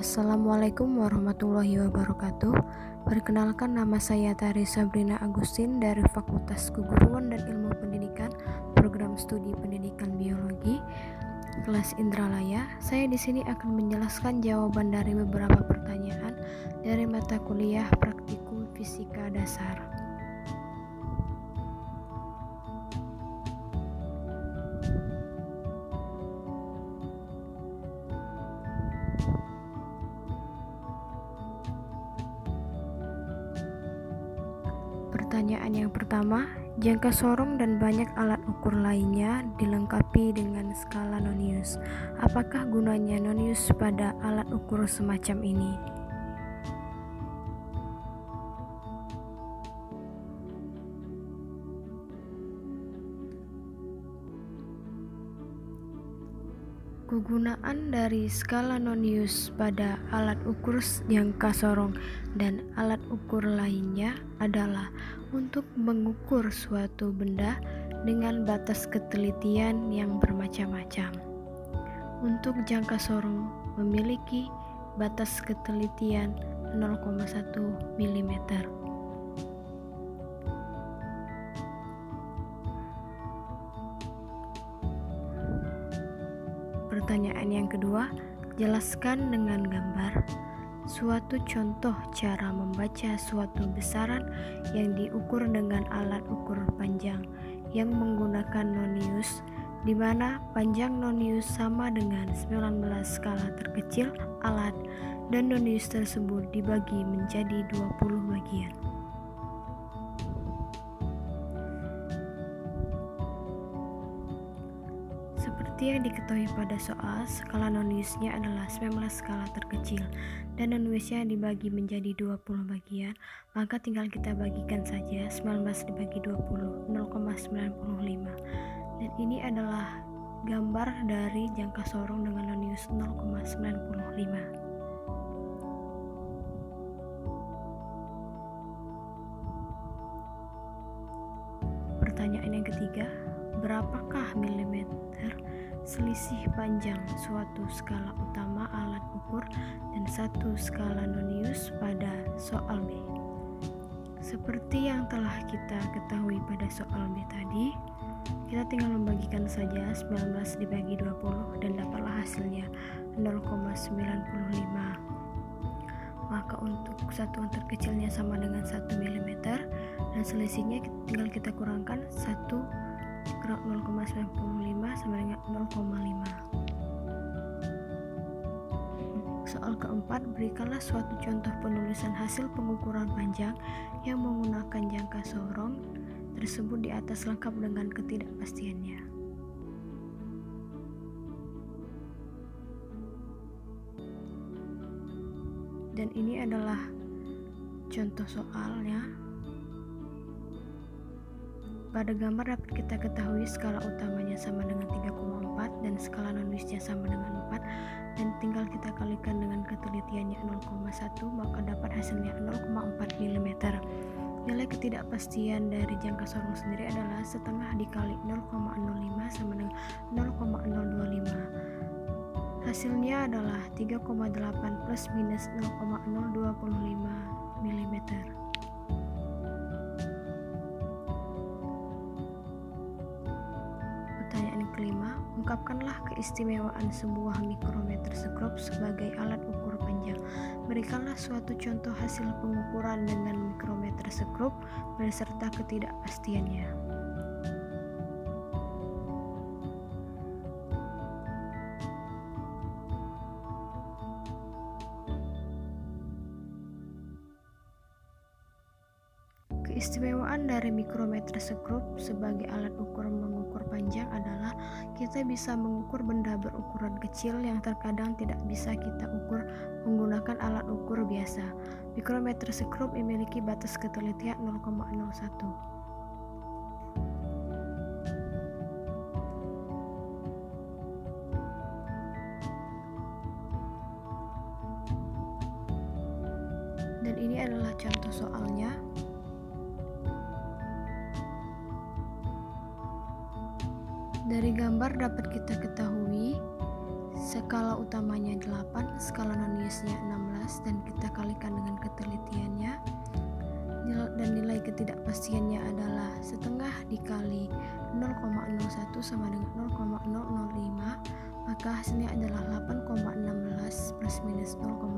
Assalamualaikum warahmatullahi wabarakatuh. Perkenalkan, nama saya Tari Sabrina Agustin dari Fakultas Keguruan dan Ilmu Pendidikan, Program Studi Pendidikan Biologi, kelas Indralaya. Saya di sini akan menjelaskan jawaban dari beberapa pertanyaan dari mata kuliah Praktikum Fisika Dasar. Pertanyaan yang pertama, jangka sorong dan banyak alat ukur lainnya dilengkapi dengan skala nonius. Apakah gunanya nonius pada alat ukur semacam ini? Kegunaan dari skala nonius pada alat ukur jangka sorong dan alat ukur lainnya adalah untuk mengukur suatu benda dengan batas ketelitian yang bermacam-macam. Untuk jangka sorong memiliki batas ketelitian 0,1 mm. Pertanyaan yang kedua, jelaskan dengan gambar suatu contoh cara membaca suatu besaran yang diukur dengan alat ukur panjang yang menggunakan nonius, di mana panjang nonius sama dengan 19 skala terkecil alat dan nonius tersebut dibagi menjadi 20 bagian. Seperti yang diketahui pada soal, skala noniusnya adalah 19 skala terkecil dan noniusnya dibagi menjadi 20 bagian, maka tinggal kita bagikan saja 19 dibagi 20, 0,95. Dan ini adalah gambar dari jangka sorong dengan nonius 0,95. Pertanyaan yang ketiga, berapakah milimeter selisih panjang suatu skala utama alat ukur dan satu skala nonius pada soal B? Seperti yang telah kita ketahui pada soal B tadi, kita tinggal membagikan saja 19 dibagi 20 dan dapatlah hasilnya 0,95. Maka untuk satuan terkecilnya sama dengan 1 mm dan selisihnya tinggal kita kurangkan 1 kurang 0,95 sama dengan 0,5. Soal keempat, berikanlah suatu contoh penulisan hasil pengukuran panjang yang menggunakan jangka sorong tersebut di atas lengkap dengan ketidakpastiannya. Dan ini adalah contoh soalnya. Pada gambar dapat kita ketahui skala utamanya sama dengan 3,4 dan skala noniusnya sama dengan 4, dan tinggal kita kalikan dengan ketelitiannya 0,1, maka dapat hasilnya 0,4 mm. Nilai ketidakpastian dari jangka sorong sendiri adalah setengah dikali 0,05 sama dengan 0,025. Hasilnya adalah 3,8 plus minus 0,025 mm. Pertanyaan kelima, ungkapkanlah keistimewaan sebuah mikrometerskop sebagai alat ukur panjang. Berikanlah suatu contoh hasil pengukuran dengan mikrometerskop beserta ketidakpastiannya. Keistimewaan dari mikrometerskop sebagai alat ukur mengukur panjang adalah kita bisa mengukur benda berukuran kecil yang terkadang tidak bisa kita ukur menggunakan alat ukur biasa. Mikrometerskop memiliki batas ketelitian 0,01. Dan ini adalah contoh soalnya. Dari gambar dapat kita ketahui skala utamanya 8, skala non-newsnya 16, dan kita kalikan dengan ketelitiannya, dan nilai ketidakpastiannya adalah setengah dikali 0,01 sama dengan 0,005, maka hasilnya adalah 8,16 plus minus 0,01.